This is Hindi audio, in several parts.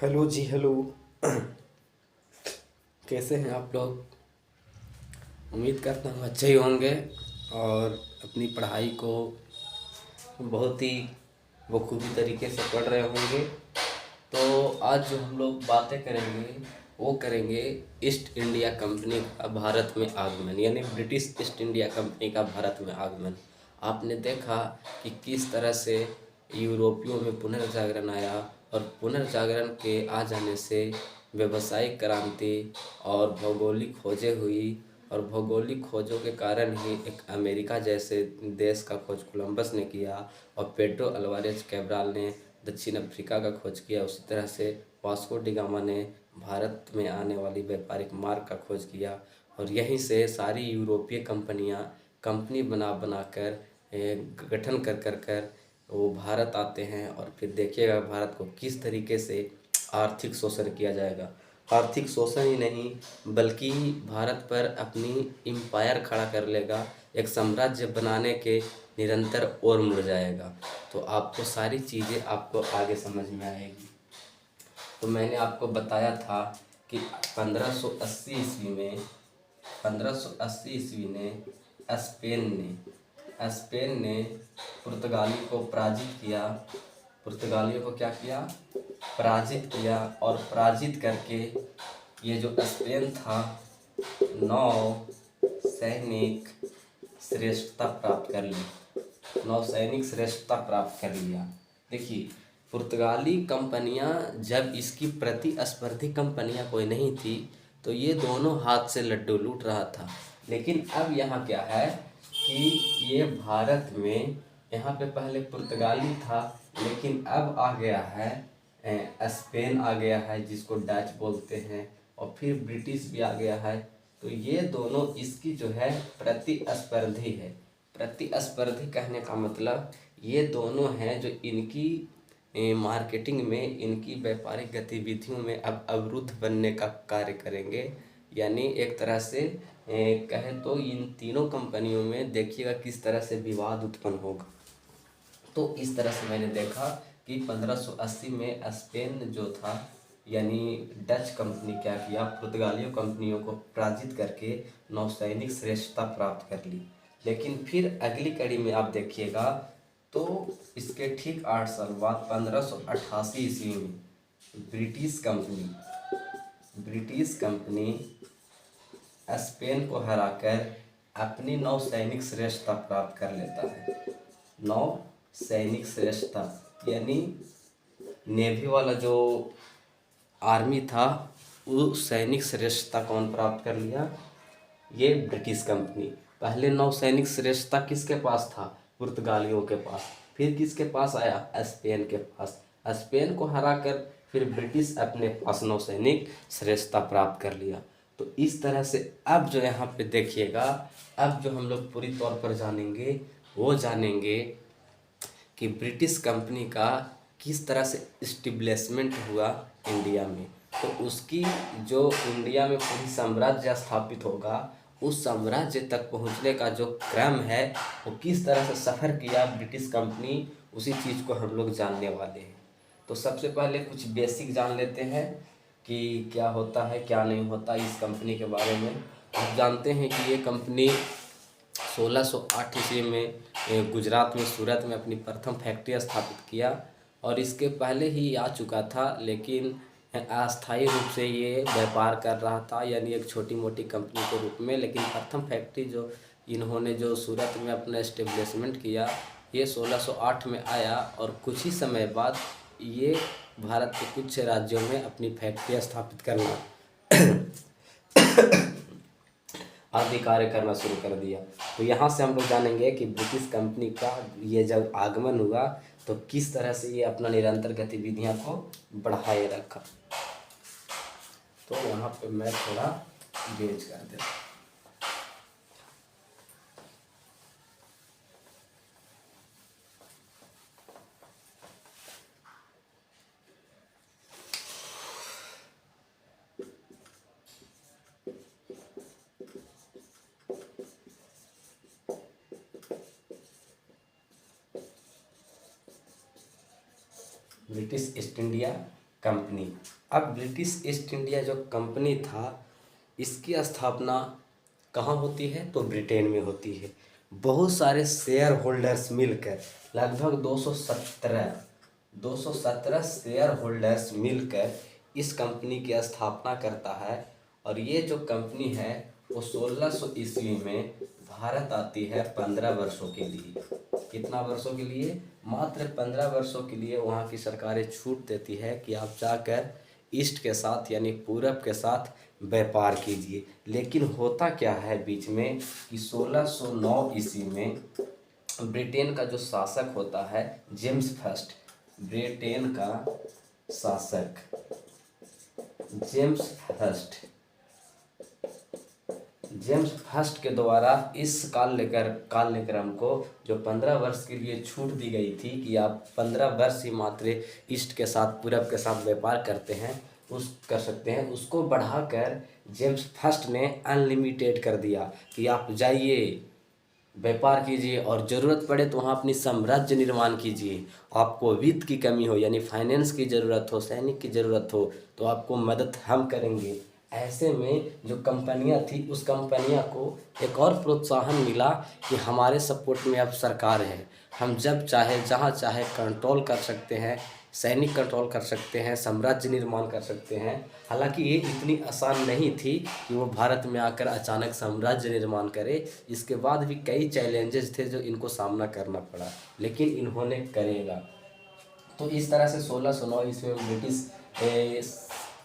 हेलो जी हेलो। कैसे हैं आप लोग? उम्मीद करता हूँ अच्छे ही होंगे और अपनी पढ़ाई को बहुत ही बखूबी तरीके से पढ़ रहे होंगे। तो आज जो हम लोग बातें करेंगे वो करेंगे ईस्ट इंडिया कंपनी का भारत में आगमन, यानी ब्रिटिश ईस्ट इंडिया कंपनी का भारत में आगमन। आपने देखा कि किस तरह से यूरोपियों में पुनर्जागरण आया और पुनर्जागरण के आ जाने से व्यावसायिक क्रांति और भौगोलिक खोजें हुई और भौगोलिक खोजों के कारण ही एक अमेरिका जैसे देश का खोज कोलंबस ने किया और पेड्रो अल्वारेज कैब्राल ने दक्षिण अफ्रीका का खोज किया। उसी तरह से वास्को डी गामा ने भारत में आने वाली व्यापारिक मार्ग का खोज किया और यहीं से सारी यूरोपीय कंपनियां कंपनी बना बना कर गठन कर कर कर वो भारत आते हैं और फिर देखिएगा भारत को किस तरीके से आर्थिक शोषण किया जाएगा। आर्थिक शोषण ही नहीं बल्कि भारत पर अपनी इम्पायर खड़ा कर लेगा, एक साम्राज्य बनाने के निरंतर ओर मुड़ जाएगा। तो आपको सारी चीज़ें आपको आगे समझ में आएगी। तो मैंने आपको बताया था कि 1580 ईस्वी में 1580 ईस्वी में स्पेन ने पुर्तगाली को पराजित किया। पुर्तगालियों को क्या किया? पराजित किया और पराजित करके ये जो स्पेन था नौ सैनिक श्रेष्ठता प्राप्त कर ली। नौसैनिक श्रेष्ठता प्राप्त कर लिया। देखिए, पुर्तगाली कंपनियां जब इसकी प्रतिस्पर्धी कंपनियां कोई नहीं थी तो ये दोनों हाथ से लड्डू लूट रहा था। लेकिन अब यहाँ क्या है कि ये भारत में यहाँ पे पहले पुर्तगाली था लेकिन अब आ गया है स्पेन आ गया है जिसको डच बोलते हैं और फिर ब्रिटिश भी आ गया है। तो ये दोनों इसकी जो है प्रतिस्पर्धी है। प्रतिस्पर्धी कहने का मतलब ये दोनों हैं जो इनकी मार्केटिंग में, इनकी व्यापारिक गतिविधियों में अब अवरुद्ध बनने का कार्य करेंगे। यानी एक तरह से कहें तो इन तीनों कंपनियों में देखिएगा किस तरह से विवाद उत्पन्न होगा। तो इस तरह से मैंने देखा कि 1580 में स्पेन जो था यानी डच कंपनी क्या किया, पुर्तगालियों कंपनियों को पराजित करके नौसैनिक श्रेष्ठता प्राप्त कर ली। लेकिन फिर अगली कड़ी में आप देखिएगा तो इसके ठीक 8 साल बाद 1588 ईस्वी में ब्रिटिश कंपनी स्पेन को हराकर अपनी नौसैनिक श्रेष्ठता प्राप्त कर लेता है। नौ सैनिक श्रेष्ठता यानी नेवी वाला जो आर्मी था वो सैनिक श्रेष्ठता कौन प्राप्त कर लिया? ये ब्रिटिश कंपनी। पहले नौसैनिक श्रेष्ठता किसके पास था? पुर्तगालियों के पास। फिर किसके पास आया? स्पेन के पास। स्पेन को हराकर फिर ब्रिटिश अपने पास नौसैनिक श्रेष्ठता प्राप्त कर लिया। तो इस तरह से अब जो यहाँ पे देखिएगा, अब जो हम लोग पूरी तौर पर जानेंगे वो जानेंगे कि ब्रिटिश कंपनी का किस तरह से इस्टेब्लिशमेंट हुआ इंडिया में। तो उसकी जो इंडिया में पूरी साम्राज्य स्थापित होगा, उस साम्राज्य तक पहुंचने का जो क्रम है वो किस तरह से सफ़र किया ब्रिटिश कंपनी, उसी चीज़ को हम लोग जानने वाले हैं। तो सबसे पहले कुछ बेसिक जान लेते हैं कि क्या होता है क्या नहीं होता इस कंपनी के बारे में। आप जानते हैं कि ये कंपनी 1608 ईस्वी में गुजरात में सूरत में अपनी प्रथम फैक्ट्री स्थापित किया और इसके पहले ही आ चुका था, लेकिन अस्थायी रूप से ये व्यापार कर रहा था यानी एक छोटी मोटी कंपनी के रूप में। लेकिन प्रथम फैक्ट्री जो इन्होंने जो सूरत में अपना इस्टेब्लिशमेंट किया ये 1608 में आया और कुछ ही समय बाद ये भारत के कुछ राज्यों में अपनी फैक्ट्री स्थापित करना आदि कार्य करना शुरू कर दिया। तो यहाँ से हम लोग जानेंगे कि ब्रिटिश कंपनी का ये जब आगमन हुआ तो किस तरह से ये अपना निरंतर गतिविधियाँ को बढ़ाए रखा। तो यहाँ पे मैं थोड़ा गेज कर देता हूँ। British east India company. अब ब्रिटिश ईस्ट इंडिया जो कंपनी था, इसकी स्थापना कहाँ होती है? तो ब्रिटेन में होती है। बहुत सारे शेयर होल्डर्स मिलकर, लगभग 217 शेयर होल्डर्स मिलकर इस कंपनी की स्थापना करता है। और ये जो कंपनी है वो 1600 ईस्वी में भारत आती है 15 वर्षों के लिए। कितना वर्षों के लिए? मात्र 15 वर्षों के लिए वहाँ की सरकारें छूट देती है कि आप जाकर ईस्ट के साथ यानी पूरब के साथ व्यापार कीजिए। लेकिन होता क्या है बीच में कि 1609 ईस्वी में ब्रिटेन का जो शासक होता है जेम्स फर्स्ट, ब्रिटेन का शासक जेम्स फर्स्ट, जेम्स फर्स्ट के द्वारा इस कार्यक्रम को जो 15 वर्ष के लिए छूट दी गई थी कि आप 15 वर्ष ही मात्र ईस्ट के साथ पूरब के साथ व्यापार करते हैं कर सकते हैं, उसको बढ़ाकर जेम्स फर्स्ट ने अनलिमिटेड कर दिया कि आप जाइए व्यापार कीजिए और ज़रूरत पड़े तो वहाँ अपनी साम्राज्य निर्माण कीजिए। आपको वित्त की कमी हो यानी फाइनेंस की ज़रूरत हो, सैनिक की ज़रूरत हो तो आपको मदद हम करेंगे। ऐसे में जो कंपनियां थी उस कंपनियां को एक और प्रोत्साहन मिला कि हमारे सपोर्ट में अब सरकार है, हम जब चाहे जहाँ चाहे कंट्रोल कर सकते हैं, सैनिक कंट्रोल कर सकते हैं, साम्राज्य निर्माण कर सकते हैं। हालांकि ये इतनी आसान नहीं थी कि वो भारत में आकर अचानक साम्राज्य निर्माण करे। इसके बाद भी कई चैलेंजेस थे जो इनको सामना करना पड़ा, लेकिन इन्होंने करेगा। तो इस तरह से 1609 ईस्वी में ब्रिटिश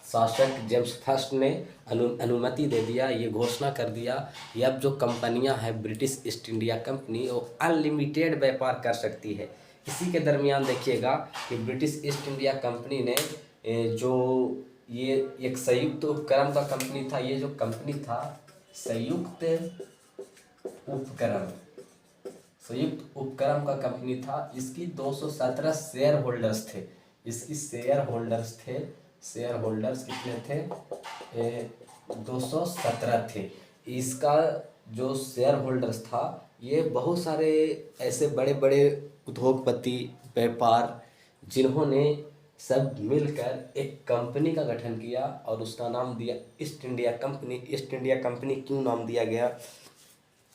शासक जेम्स फर्स्ट ने अनुमति दे दिया, ये घोषणा कर दिया कि अब जो कंपनियां हैं ब्रिटिश ईस्ट इंडिया कंपनी वो अनलिमिटेड व्यापार कर सकती है। इसी के दरमियान देखिएगा कि ब्रिटिश ईस्ट इंडिया कंपनी ने जो ये एक संयुक्त उपक्रम का कंपनी था, ये जो कंपनी था संयुक्त उपक्रम का कंपनी था, इसकी 217 शेयर होल्डर्स थे। इसकी शेयर होल्डर्स कितने थे? 217 थे। इसका जो शेयर होल्डर्स था ये बहुत सारे ऐसे बड़े बड़े उद्योगपति, व्यापार, जिन्होंने सब मिलकर एक कंपनी का गठन किया और उसका नाम दिया east India company. East India company क्यों नाम दिया गया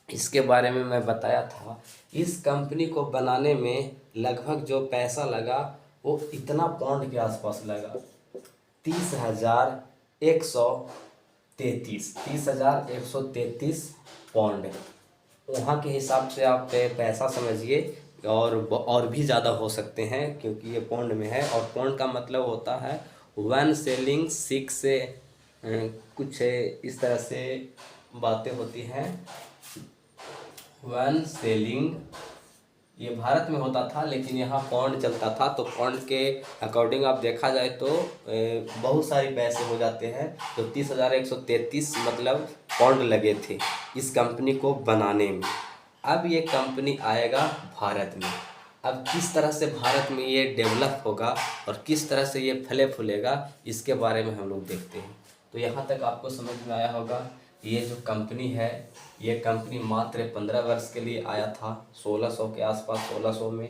इसके बारे में मैं बताया था। इस कंपनी को बनाने में लगभग जो पैसा लगा वो इतना पाउंड के आसपास लगा, 30,133 पाउंड। वहाँ के हिसाब से आप पैसा समझिए और भी ज़्यादा हो सकते हैं क्योंकि ये पाउंड में है। और पाउंड का मतलब होता है 1 शेलिंग 6 से कुछ इस तरह से बातें होती हैं। 1 शेलिंग ये भारत में होता था लेकिन यहाँ पाउंड चलता था, तो पाउंड के अकॉर्डिंग आप देखा जाए तो बहुत सारे पैसे हो जाते हैं। तो 30,133 मतलब पाउंड लगे थे इस कंपनी को बनाने में। अब ये कंपनी आएगा भारत में। अब किस तरह से भारत में ये डेवलप होगा और किस तरह से ये फले फूलेगा इसके बारे में हम लोग देखते हैं। तो यहाँ तक आपको समझ में आया होगा। ये जो कंपनी है ये कंपनी मात्र 15 वर्ष के लिए आया था 1600 के आसपास, 1600 में।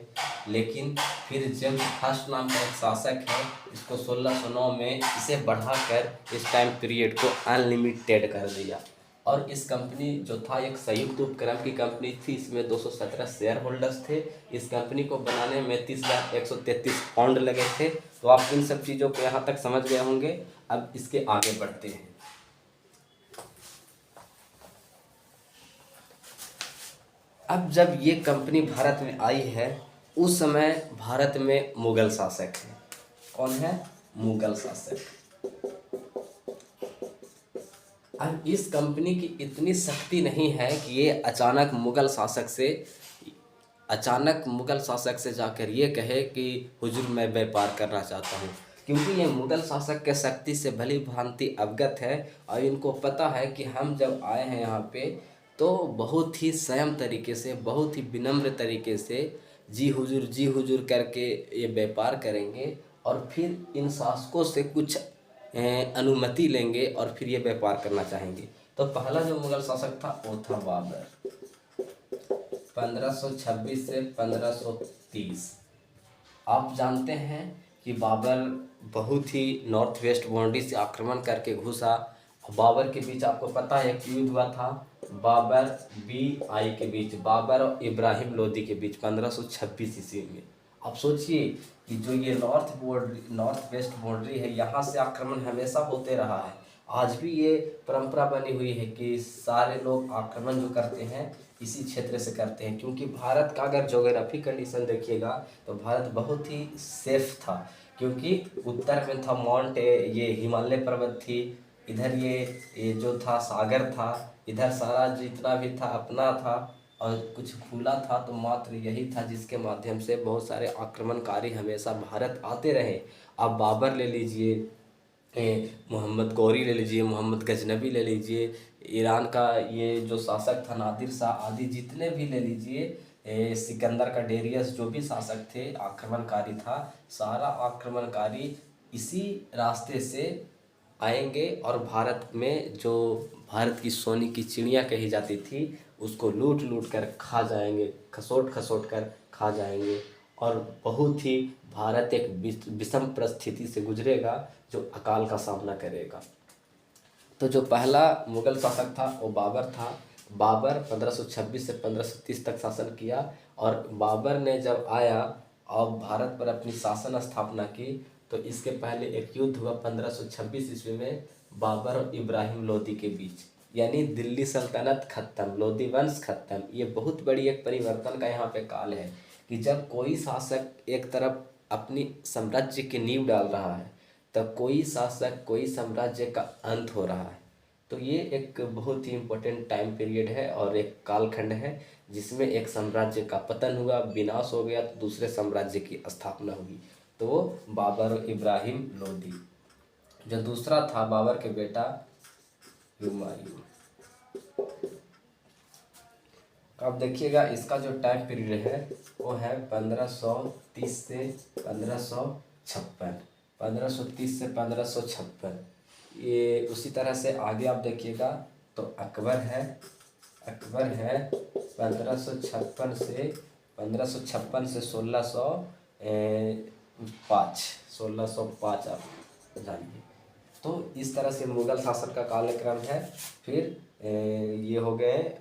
लेकिन फिर जेम्स फर्स्ट नाम का एक शासक है, इसको 1609 में इसे बढ़ाकर इस टाइम पीरियड को अनलिमिटेड कर दिया। और इस कंपनी जो था एक संयुक्त उपक्रम की कंपनी थी, इसमें 217 शेयर होल्डर्स थे। इस कंपनी को बनाने में 30,133 पाउंड लगे थे। तो आप इन सब चीज़ों को यहाँ तक समझ गए होंगे। अब इसके आगे बढ़ते हैं। अब जब ये कंपनी भारत में आई है उस समय भारत में मुगल शासक है। कौन है? मुगल शासक। अब इस कंपनी की इतनी शक्ति नहीं है कि ये अचानक मुगल शासक से जाकर ये कहे कि हुजूर मैं व्यापार करना चाहता हूँ, क्योंकि ये मुगल शासक के शक्ति से भली भांति अवगत है और इनको पता है कि हम जब आए हैं यहाँ पे तो बहुत ही संयम तरीके से, बहुत ही विनम्र तरीके से जी हुजूर करके ये व्यापार करेंगे और फिर इन शासकों से कुछ अनुमति लेंगे और फिर ये व्यापार करना चाहेंगे। तो पहला जो मुगल शासक था वो था बाबर, 1526 से 1530। आप जानते हैं कि बाबर बहुत ही नॉर्थ वेस्ट बाउंड्री से आक्रमण करके घुसा। बाबर के बीच आपको पता है एक युद्ध हुआ था, बाबर BI के बीच, बाबर और इब्राहिम लोदी के बीच 1526 ईस्वी में। आप सोचिए कि जो ये नॉर्थ वेस्ट बाउंड्री है, यहाँ से आक्रमण हमेशा होते रहा है। आज भी ये परंपरा बनी हुई है कि सारे लोग आक्रमण जो करते हैं इसी क्षेत्र से करते हैं, क्योंकि भारत का अगर ज्योग्राफी कंडीशन देखिएगा तो भारत बहुत ही सेफ था, क्योंकि उत्तर में था माउंट ये हिमालय पर्वत थी, इधर ये जो था सागर था, इधर सारा जितना भी था अपना था, और कुछ खुला था तो मात्र यही था जिसके माध्यम से बहुत सारे आक्रमणकारी हमेशा भारत आते रहे। आप बाबर ले लीजिए, मोहम्मद गौरी ले लीजिए, मोहम्मद गजनबी ले लीजिए, ईरान का ये जो शासक था नादिर शाह, आदि जितने भी ले लीजिए, सिकंदर का डेरियस, जो भी शासक थे आक्रमणकारी था, सारा आक्रमणकारी इसी रास्ते से आएंगे और भारत में जो भारत की सोने की चिड़िया कही जाती थी उसको लूट लूट कर खा जाएंगे, खसोट खसोट कर खा जाएंगे, और बहुत ही भारत एक विषम परिस्थिति से गुजरेगा जो अकाल का सामना करेगा। तो जो पहला मुगल शासक था वो बाबर था। बाबर 1526 से 1530 तक शासन किया, और बाबर ने जब आया और भारत पर अपनी शासन स्थापना की तो इसके पहले एक युद्ध हुआ 1526 ईस्वी में बाबर और इब्राहिम लोदी के बीच, यानी दिल्ली सल्तनत खत्म, लोदी वंश खत्म। ये बहुत बड़ी एक परिवर्तन का यहाँ पे काल है कि जब कोई शासक एक तरफ अपनी साम्राज्य की नींव डाल रहा है तब कोई शासक, कोई साम्राज्य का अंत हो रहा है। तो ये एक बहुत ही इम्पोर्टेंट टाइम पीरियड है और एक कालखंड है जिसमें एक साम्राज्य का पतन हुआ, विनाश हो गया, तो दूसरे साम्राज्य की स्थापना हुई। तो वो बाबर और इब्राहिम लोदी। जो दूसरा था बाबर के बेटा हुमायूं। अब देखिएगा इसका जो टाइम पीरियड है वो है 1530 से 1556, 1530 से 1556। ये उसी तरह से आगे आप देखिएगा तो अकबर है, अकबर है 1556 से 1605 आप जानिए। तो इस तरह से मुगल शासन का कालक्रम है। फिर ये हो गए,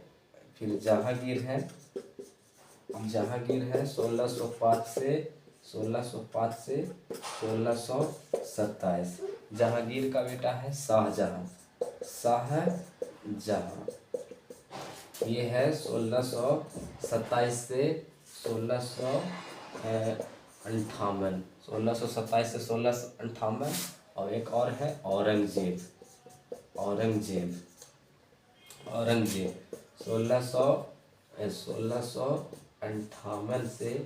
फिर जहांगीर है, जहांगीर है 1605 से 1627। जहांगीर का बेटा है शाहजहां, शाहजहां ये है 1627 से 1658, 1627 से 1658। और एक और है औरंगजेब, औरंगजेब 1658 से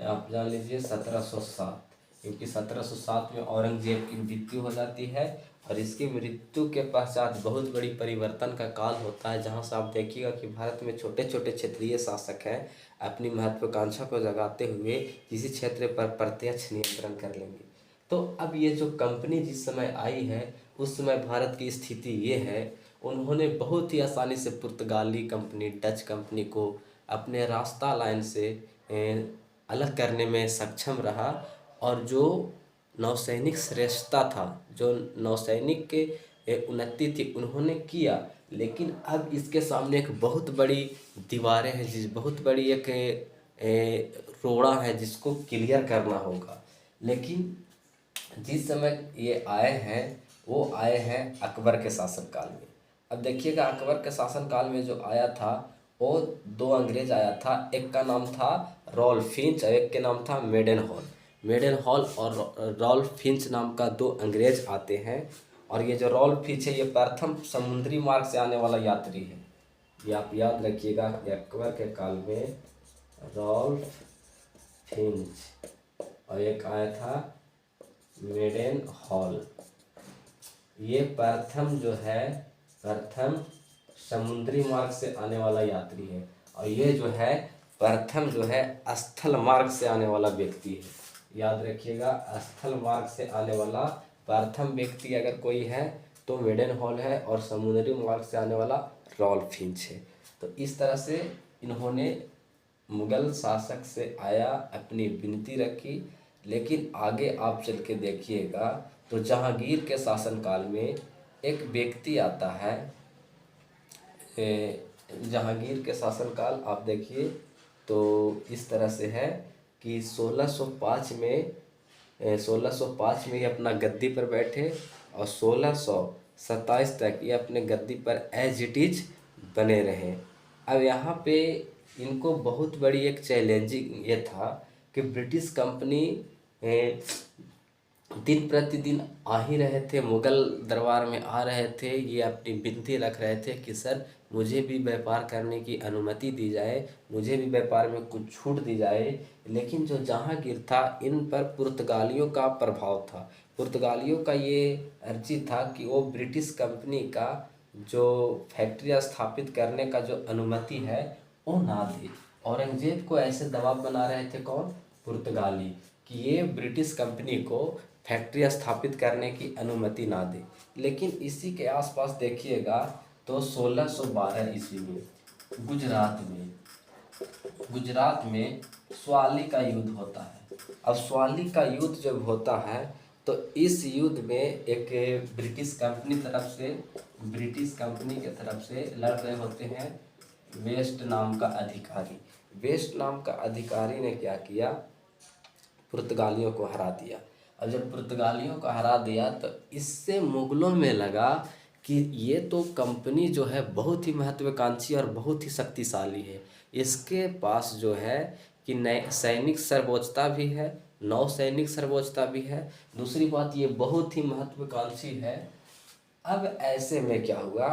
आप जान लीजिए 1707, क्योंकि 1707 में औरंगजेब की मृत्यु हो जाती है, और इसकी मृत्यु के पश्चात बहुत बड़ी परिवर्तन का काल होता है, जहाँ से आप देखिएगा कि भारत में छोटे छोटे क्षेत्रीय शासक हैं अपनी महत्वाकांक्षा को जगाते हुए किसी क्षेत्र पर प्रत्यक्ष नियंत्रण कर लेंगे। तो अब ये जो कंपनी जिस समय आई है उस समय भारत की स्थिति ये है, उन्होंने बहुत ही आसानी से पुर्तगाली कंपनी, डच कंपनी को अपने रास्ता लाइन से अलग करने में सक्षम रहा, और जो नौसैनिक श्रेष्ठता था, जो नौसैनिक के उन्नति थी उन्होंने किया। लेकिन अब इसके सामने एक बहुत बड़ी दीवारें हैं, बहुत बड़ी एक रोड़ा है जिसको क्लियर करना होगा। लेकिन जिस समय ये आए हैं वो आए हैं अकबर के शासनकाल में। अब देखिएगा अकबर के शासनकाल में जो आया था वो दो अंग्रेज आया था, एक का नाम था रॉल्फ फिंच और एक के नाम था मेडन हॉल। मेडन हॉल और रॉल्फ फिंच नाम का दो अंग्रेज आते हैं, और ये जो रॉल्फ फिंच है ये प्रथम समुद्री मार्ग से आने वाला यात्री है। ये आप याद रखिएगा कि अकबर के काल में रॉल्फ फिंच और एक आया था मेडन हॉल। ये प्रथम जो है, प्रथम समुद्री मार्ग से आने वाला यात्री है, और ये जो है प्रथम जो है स्थल मार्ग से आने वाला व्यक्ति है। याद रखिएगा स्थल मार्ग से आने वाला प्रथम व्यक्ति अगर कोई है तो मेडन हॉल है, और समुद्री मार्ग से आने वाला रॉल्फ फिंच है। तो इस तरह से इन्होंने मुगल शासक से आया, अपनी विनती रखी, लेकिन आगे आप चल के देखिएगा तो जहांगीर के शासनकाल में एक व्यक्ति आता है। जहांगीर के शासनकाल आप देखिए तो इस तरह से है कि 1605 में 1605 में ये अपना गद्दी पर बैठे और 1627 तक ये अपने गद्दी पर एज इट इज बने रहे। अब यहाँ पे इनको बहुत बड़ी एक चैलेंजिंग ये था कि ब्रिटिश कंपनी दिन प्रतिदिन आ ही रहे थे, मुग़ल दरबार में आ रहे थे। ये अपनी विनती रख रहे थे कि सर मुझे भी व्यापार करने की अनुमति दी जाए, मुझे भी व्यापार में कुछ छूट दी जाए। लेकिन जो जहांगीर था, इन पर पुर्तगालियों का प्रभाव था। पुर्तगालियों का ये अर्जी था कि वो ब्रिटिश कंपनी का जो फैक्ट्रियाँ स्थापित करने का जो अनुमति है वो ना दे। औरंगजेब को ऐसे दबाव बना रहे थे कौन? पुर्तगाली, कि ये ब्रिटिश कंपनी को फैक्ट्री स्थापित करने की अनुमति ना दे। लेकिन इसी के आसपास देखिएगा तो 1612 ईस्वी में गुजरात में स्वाली का युद्ध होता है। अब स्वाली का युद्ध जब होता है तो इस युद्ध में एक ब्रिटिश कंपनी के तरफ से लड़ रहे होते हैं वेस्ट नाम का अधिकारी। वेस्ट नाम का अधिकारी ने क्या किया? पुर्तगालियों को हरा दिया। और जब पुर्तगालियों को हरा दिया तो इससे मुगलों में लगा कि ये तो कंपनी जो है बहुत ही महत्वाकांक्षी और बहुत ही शक्तिशाली है। इसके पास जो है कि नए सैनिक सर्वोच्चता भी है, नौसैनिक सर्वोच्चता भी है। दूसरी बात, ये बहुत ही महत्वाकांक्षी है। अब ऐसे में क्या हुआ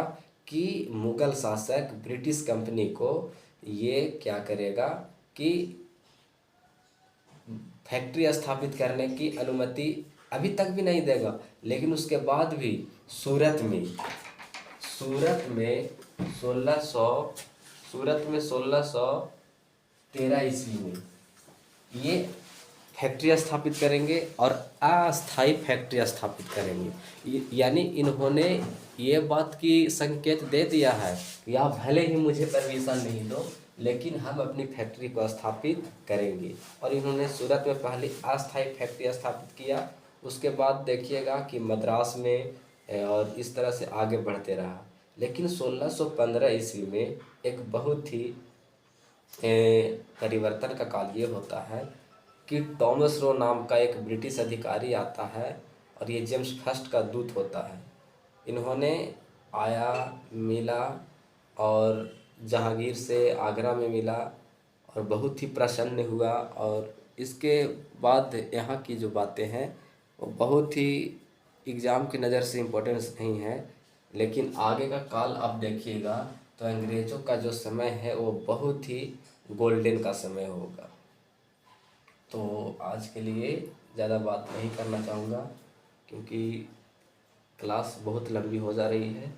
कि मुग़ल शासक ब्रिटिश कंपनी को ये क्या करेगा कि फैक्ट्री स्थापित करने की अनुमति अभी तक भी नहीं देगा। लेकिन उसके बाद भी सूरत में 1613 ईस्वी में ये फैक्ट्री स्थापित करेंगे और अस्थायी फैक्ट्री स्थापित करेंगे। यानी इन्होंने ये बात की संकेत दे दिया है कि आप भले ही मुझे परमिशन नहीं दो, लेकिन हम अपनी फैक्ट्री को स्थापित करेंगे। और इन्होंने सूरत में पहले अस्थायी फैक्ट्री स्थापित किया। उसके बाद देखिएगा कि मद्रास में और इस तरह से आगे बढ़ते रहा। लेकिन 1615 ईस्वी में एक बहुत ही परिवर्तन का काल ये होता है कि टॉमस रो नाम का एक ब्रिटिश अधिकारी आता है और ये जेम्स फर्स्ट का दूत होता है। इन्होंने आया, मिला और जहांगीर से आगरा में मिला और बहुत ही प्रसन्न हुआ। और इसके बाद यहाँ की जो बातें हैं वो बहुत ही एग्ज़ाम की नज़र से इम्पोर्टेंस नहीं है, लेकिन आगे का काल आप देखिएगा तो अंग्रेज़ों का जो समय है वो बहुत ही गोल्डन का समय होगा। तो आज के लिए ज़्यादा बात नहीं करना चाहूँगा क्योंकि क्लास बहुत लंबी हो जा रही है।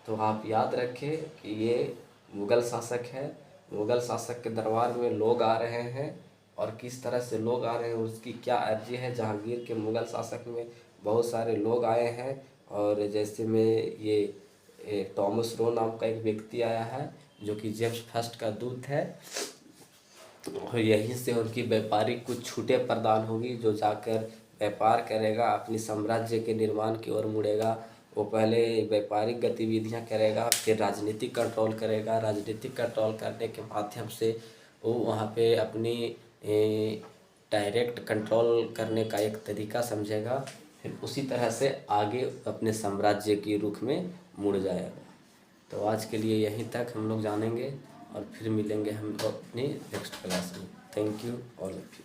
तो आप याद रखें कि ये मुग़ल शासक है। मुग़ल शासक के दरबार में लोग आ रहे हैं और किस तरह से लोग आ रहे हैं, उसकी क्या अर्जी है। जहांगीर के मुग़ल शासक में बहुत सारे लोग आए हैं और जैसे में ये टॉमस रो नाम का एक व्यक्ति आया है जो कि जेम्स फर्स्ट का दूत है। और यहीं से उनकी व्यापारिक कुछ छूटें प्रदान होगी, जो जाकर व्यापार करेगा, अपनी साम्राज्य के निर्माण की ओर मुड़ेगा। वो पहले व्यापारिक गतिविधियां करेगा, फिर राजनीतिक कंट्रोल करेगा। राजनीतिक कंट्रोल करने के माध्यम से वो वहाँ पे अपनी डायरेक्ट कंट्रोल करने का एक तरीका समझेगा, फिर उसी तरह से आगे अपने साम्राज्य की रुख में मुड़ जाएगा। तो आज के लिए यहीं तक हम लोग जानेंगे और फिर मिलेंगे हम लोग अपनी नेक्स्ट क्लास में। Thank you all of you.